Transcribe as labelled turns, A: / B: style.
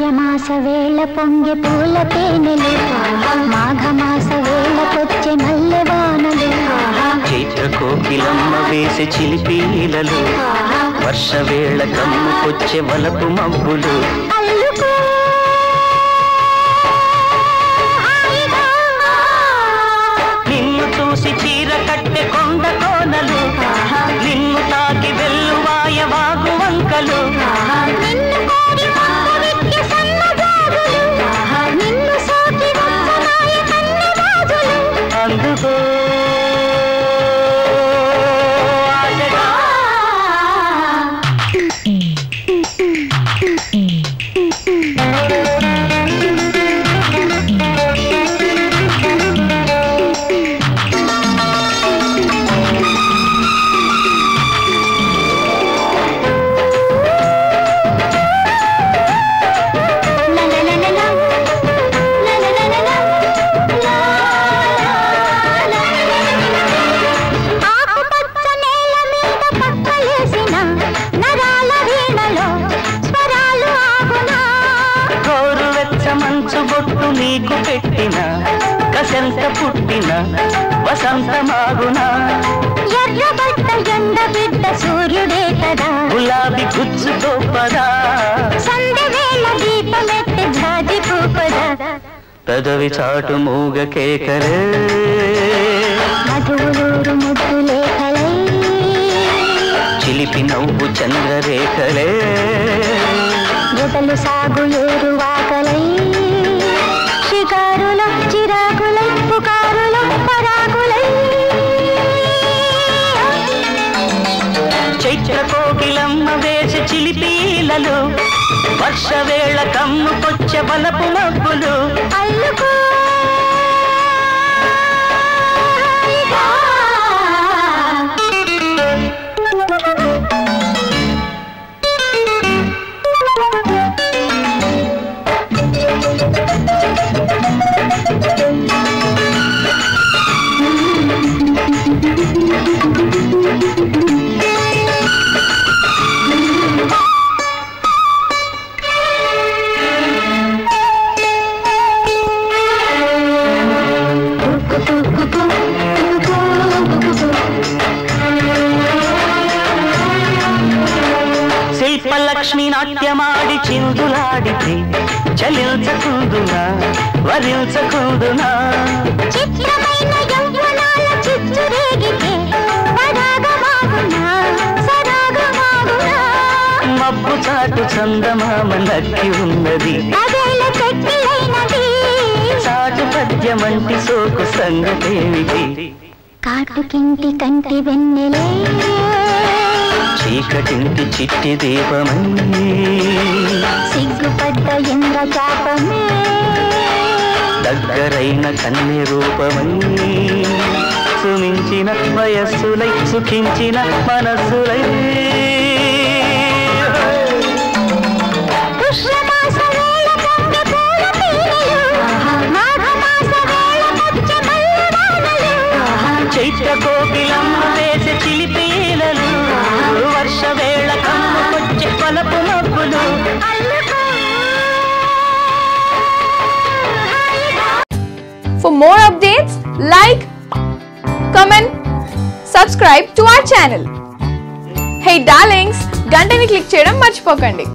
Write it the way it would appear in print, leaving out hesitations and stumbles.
A: పుష్యమాస వేళ పొంగె పూల తేనెలు మాఘమాస వేళకొచ్చే మల్లెవానలు
B: చైత్ర కోకిలమ్మ వేసే చిలిపీలలు వర్ష వేళ కమ్ముకొచ్చే వలపు మబ్బులు నిన్ను చూసి చీర కట్టె కొండ కోనలు నిన్ను తాకి వెల్లువాయ వాగు వంకలు అందుకో నీకు పెట్టిన కసంత పుట్టిన వసంతమాగునా
A: ఎర్రబట్ట ఎండ బిడ్డ సూర్యుడే కదా
B: గులాబీ గుచ్చు గొప్పదా
A: సంధ్య వేళ దీపమెత్తి జాజి పూపదా
B: పెదవి చాటు మూగ కేకలే
A: మధువులూరు ముద్దు లేఖలై
B: చిలిపి నవ్వు చంద్రరేఖలే
A: జతలు సాగు ఏరు వాకలై షికారుల చిరాకులై పుకారుల పరాకులై
B: చైత్ర కోకిలమ్మ వేసి చిలిపీలలు వర్ష వేళ కమ్ముకొచ్చే బలపు మబ్బులు
A: అల్లుకో
B: శిల్పలక్ష్మి నాట్యమాడి చిందులాడితే చలించకుందునా వరించకుందునా
A: చిత్రమైన యవ్వనాల చిచ్చురేగితే పరాగమాగునా సరాగమాగునా
B: మబ్బు చాటు చందమామ నక్కి ఉన్నది
A: అదేల చెట్టిలైనది
B: చాటు పద్యమంటి సోకు సంగతేమిటి
A: కాటుకింటి కంటి వెన్నెలే
B: చీకటింటి చిట్టి దీపమై
A: సిగ్గుపడ్డ ఇంద్ర చాపమే
B: దగ్గరైన కన్నె రూపమై సుమించిన వయస్సులై సుఖించిన మనస్సులై
A: పుష్యమాస వేళ పొంగె పూల తేనెలు మాఘమాస వేళకొచ్చే మల్లెవానలు
B: చైత్ర కోకిలమ్మ వేసే చిలిపీలలు వర్ష వేళ కమ్ముకొచ్చే పలపు మబ్బులు
C: For more updates, like, comment, subscribe to our channel. Hey darlings, గంటని click చేయడం మర్చిపోకండి.